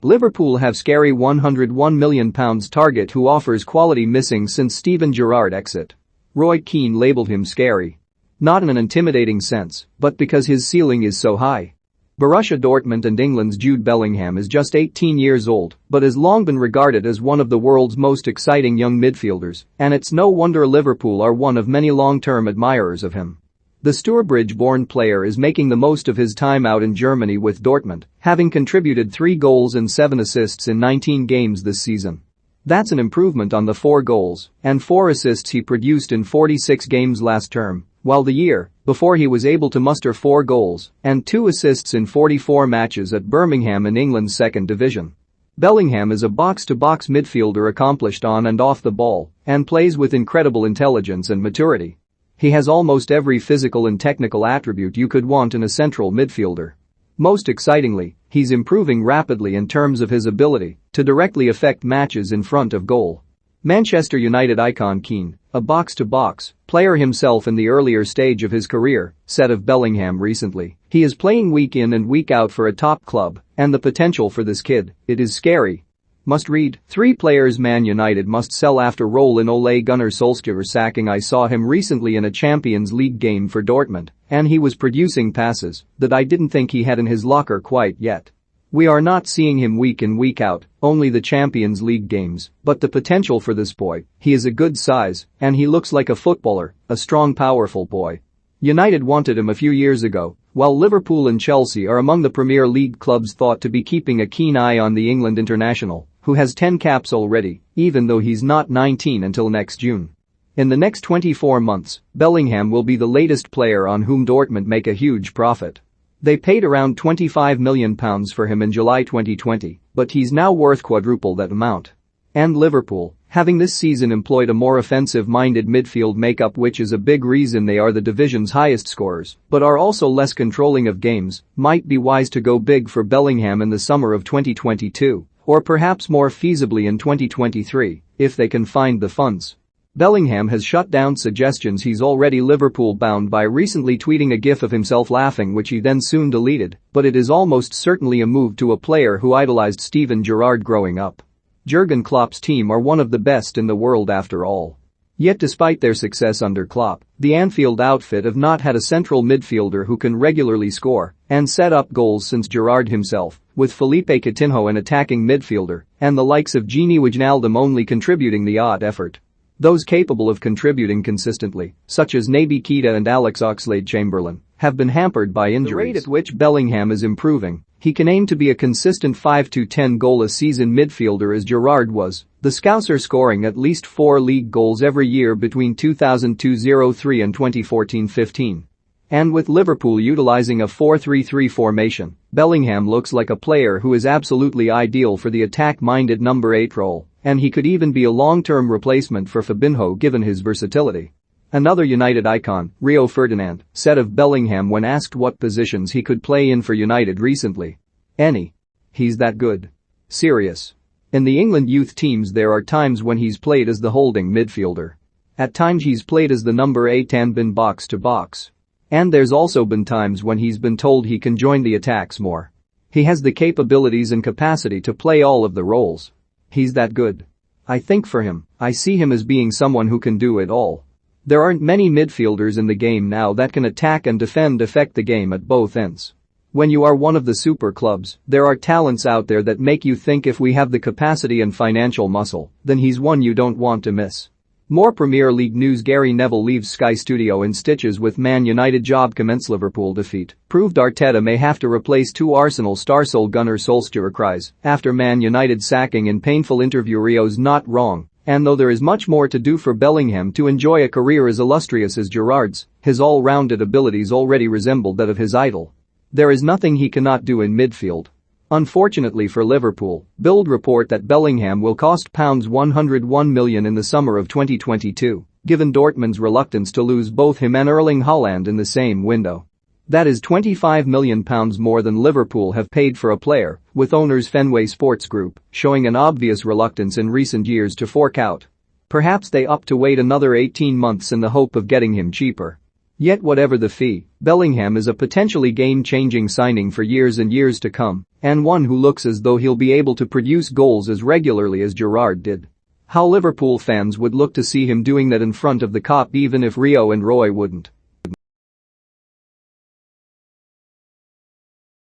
Liverpool have scary £101 million target who offers quality missing since Steven Gerrard exit. Roy Keane labelled him scary. Not in an intimidating sense, but because his ceiling is so high. Borussia Dortmund and England's Jude Bellingham is just 18 years old but has long been regarded as one of the world's most exciting young midfielders, and it's no wonder Liverpool are one of many long-term admirers of him. The Stourbridge-born player is making the most of his time out in Germany with Dortmund, having contributed 3 goals and 7 assists in 19 games this season. That's an improvement on the 4 goals and 4 assists he produced in 46 games last term, while the year before he was able to muster 4 goals and 2 assists in 44 matches at Birmingham in England's second division. Bellingham is a box-to-box midfielder accomplished on and off the ball and plays with incredible intelligence and maturity. He has almost every physical and technical attribute you could want in a central midfielder. Most excitingly, he's improving rapidly in terms of his ability to directly affect matches in front of goal. Manchester United icon Keane, a box-to-box player himself in the earlier stage of his career, said of Bellingham recently, "He is playing week in and week out for a top club, and the potential for this kid, it is scary." Must read, 3 players Man United must sell after role in Ole Gunnar Solskjaer sacking. I saw him recently in a Champions League game for Dortmund, and he was producing passes that I didn't think he had in his locker quite yet. We are not seeing him week in week out, only the Champions League games, but the potential for this boy, he is a good size, and he looks like a footballer, a strong powerful boy. United wanted him a few years ago, while Liverpool and Chelsea are among the Premier League clubs thought to be keeping a keen eye on the England international, who has 10 caps already, even though he's not 19 until next June. In the next 24 months, Bellingham will be the latest player on whom Dortmund make a huge profit. They paid around £25 million for him in July 2020, but he's now worth quadruple that amount. And Liverpool, having this season employed a more offensive-minded midfield makeup, which is a big reason they are the division's highest scorers, but are also less controlling of games, might be wise to go big for Bellingham in the summer of 2022, or perhaps more feasibly in 2023, if they can find the funds. Bellingham has shut down suggestions he's already Liverpool-bound by recently tweeting a gif of himself laughing, which he then soon deleted, but it is almost certainly a move to a player who idolized Steven Gerrard growing up. Jurgen Klopp's team are one of the best in the world after all. Yet despite their success under Klopp, the Anfield outfit have not had a central midfielder who can regularly score and set up goals since Gerrard himself, with Felipe Coutinho an attacking midfielder and the likes of Gini Wijnaldum only contributing the odd effort. Those capable of contributing consistently, such as Naby Keita and Alex Oxlade-Chamberlain, have been hampered by injuries. The rate at which Bellingham is improving, he can aim to be a consistent 5 to 10 goal a season midfielder as Gerrard was, the Scouser scoring at least 4 league goals every year between 2002-03 and 2014-15. And with Liverpool utilizing a 4-3-3 formation, Bellingham looks like a player who is absolutely ideal for the attack-minded number 8 role, and he could even be a long-term replacement for Fabinho given his versatility. Another United icon, Rio Ferdinand, said of Bellingham when asked what positions he could play in for United recently. "Any. He's that good. Serious. In the England youth teams there are times when he's played as the holding midfielder. At times he's played as the number 8 and been box to box. And there's also been times when he's been told he can join the attacks more. He has the capabilities and capacity to play all of the roles. He's that good. I think for him, I see him as being someone who can do it all. There aren't many midfielders in the game now that can attack and defend, affect the game at both ends. When you are one of the super clubs, there are talents out there that make you think if we have the capacity and financial muscle, then he's one you don't want to miss." More Premier League news. Gary Neville leaves Sky Studio in stitches with Man United job commence. Liverpool defeat proved Arteta may have to replace 2 Arsenal stars. Ole Gunnar Solskjaer cries after Man United sacking in painful interview. Rio's not wrong, and though there is much more to do for Bellingham to enjoy a career as illustrious as Gerrard's, his all-rounded abilities already resemble that of his idol. There is nothing he cannot do in midfield. Unfortunately for Liverpool, Bild report that Bellingham will cost £101 million in the summer of 2022, given Dortmund's reluctance to lose both him and Erling Haaland in the same window. That is £25 million more than Liverpool have paid for a player, with owners Fenway Sports Group showing an obvious reluctance in recent years to fork out. Perhaps they opt to wait another 18 months in the hope of getting him cheaper. Yet whatever the fee, Bellingham is a potentially game-changing signing for years and years to come, and one who looks as though he'll be able to produce goals as regularly as Gerrard did. How Liverpool fans would look to see him doing that in front of the Kop even if Rio and Roy wouldn't.